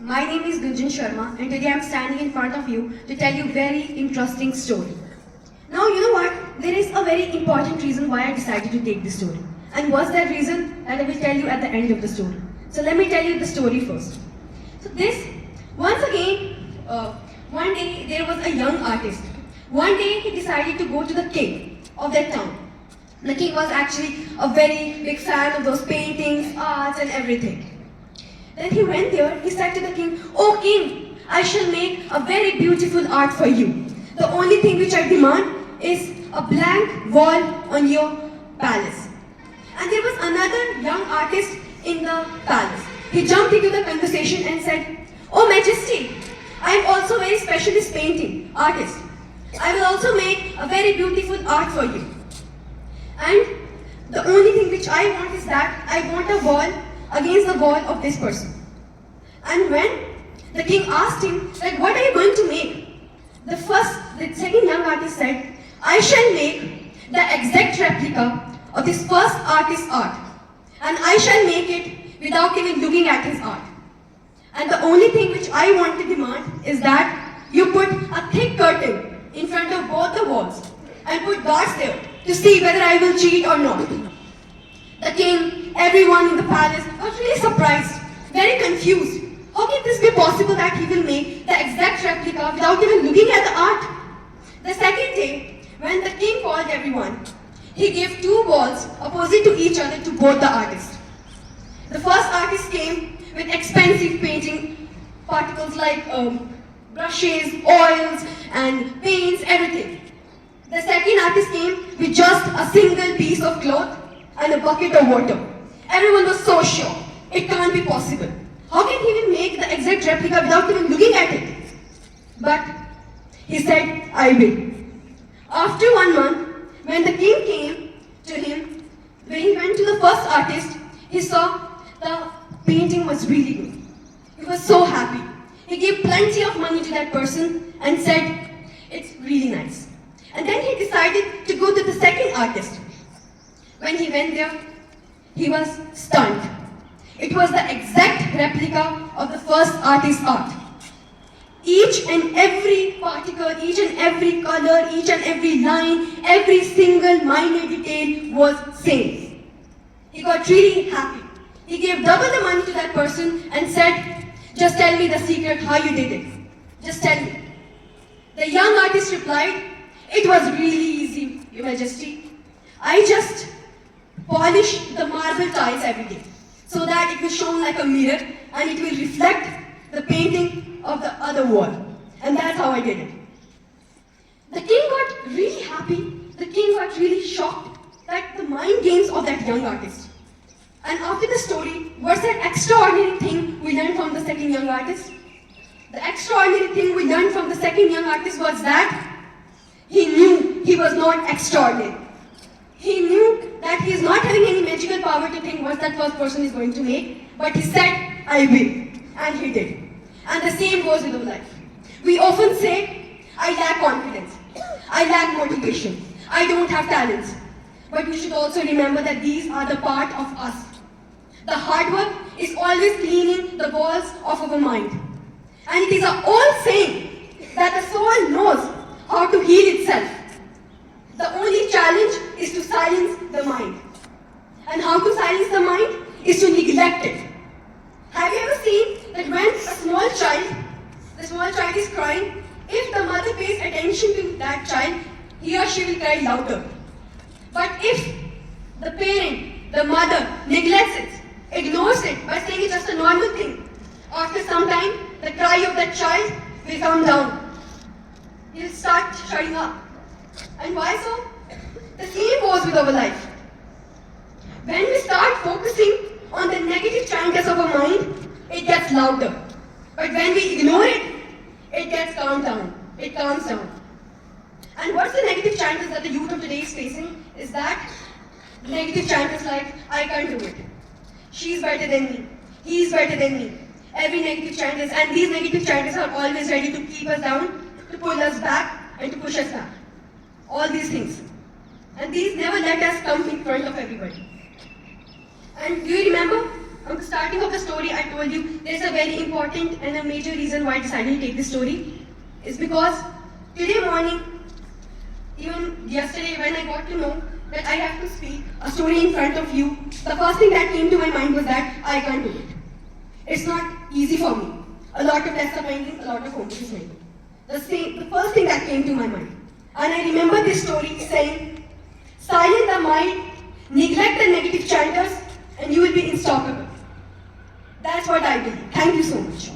My name is Gunjan Sharma and today I am standing in front of you to tell you a very interesting story. Now you know what? There is a very important reason why I decided to take this story. And what's that reason? That I will tell you at the end of the story. So let me tell you the story first. So once again, one day there was a young artist. One day he decided to go to the king of that town. The king was actually a very big fan of those paintings, arts and everything. Then he went there, he said to the king, "Oh king, I shall make a very beautiful art for you. The only thing which I demand is a blank wall on your palace." And there was another young artist in the palace. He jumped into the conversation and said, "Oh Majesty, I am also a very specialist painting artist. I will also make a very beautiful art for you. And the only thing which I want is that I want a wall against the wall of this person." And when the king asked him that what are you going to make, the second young artist said, "I shall make the exact replica of this first artist's art, and I shall make it without even looking at his art. And the only thing which I want to demand is that you put a thick curtain in front of both the walls and put guards there to see whether I will cheat or not." The king, everyone in the palace was really surprised, very confused. How can this be possible that he will make the exact replica without even looking at the art? The second day, when the king called everyone, he gave two walls opposite to each other to both the artists. The first artist came with expensive painting particles like brushes, oils and paints, everything. The second artist came with just a single piece of cloth and a bucket of water. Everyone was so sure. It can't be possible. How can he even make the exact replica without even looking at it? But he said, "I will." After 1 month, when the king came to him, when he went to the first artist, he saw the painting was really good. He was so happy. He gave plenty of money to that person and said, "It's really nice." And then he decided to go to the second artist. When he went there, he was stunned. It was the exact replica of the first artist's art. Each and every particle, each and every color, each and every line, every single minor detail was same. He got really happy. He gave double the money to that person and said, "Just tell me the secret how you did it. Just tell me." The young artist replied, "It was really easy, Your Majesty. I just polish the marble tiles every day so that it will shine like a mirror and it will reflect the painting of the other wall. And that's how I did it." The king got really happy. The king got really shocked at the mind games of that young artist. And after the story, what's that extraordinary thing we learned from the second young artist? The extraordinary thing we learned from the second young artist was that he knew he was not extraordinary. He knew that he is not having any magical power to think what that first person is going to make, but he said, "I will." And he did. And the same goes with our life. We often say, "I lack confidence. I lack motivation. I don't have talents." But we should also remember that these are the part of us. The hard work is always cleaning the walls of our mind. And it is an old saying that the soul knows how to heal itself. The only challenge is to silence the mind. And how to silence the mind is to neglect it. Have you ever seen that when the small child is crying, if the mother pays attention to that child, he or she will cry louder. But if the parent, the mother, neglects it, ignores it by saying it's just a normal thing, after some time, the cry of that child will come down. He'll start shutting up. And why so? The same goes with our life. When we start focusing on the negative chanters of our mind, it gets louder. But when we ignore it, it gets calmed down. It calms down. And what's the negative chanters that the youth of today is facing is that negative chanters like, "I can't do it. She's better than me. He's better than me." Every negative chanters, and these negative chanters are always ready to keep us down, to pull us back, and to push us back. All these things. And these never let us come in front of everybody. And do you remember at the starting of the story, I told you there's a very important and a major reason why I decided to take this story. It's because today morning, even yesterday when I got to know that I have to speak a story in front of you, the first thing that came to my mind was that I can't do it. It's not easy for me. A lot of tests are pending, a lot of homework is pending. The first thing that came to my mind. And I remember this story saying, silence the mind, neglect the negative chanters, and you will be unstoppable. That's what I believe. Thank you so much.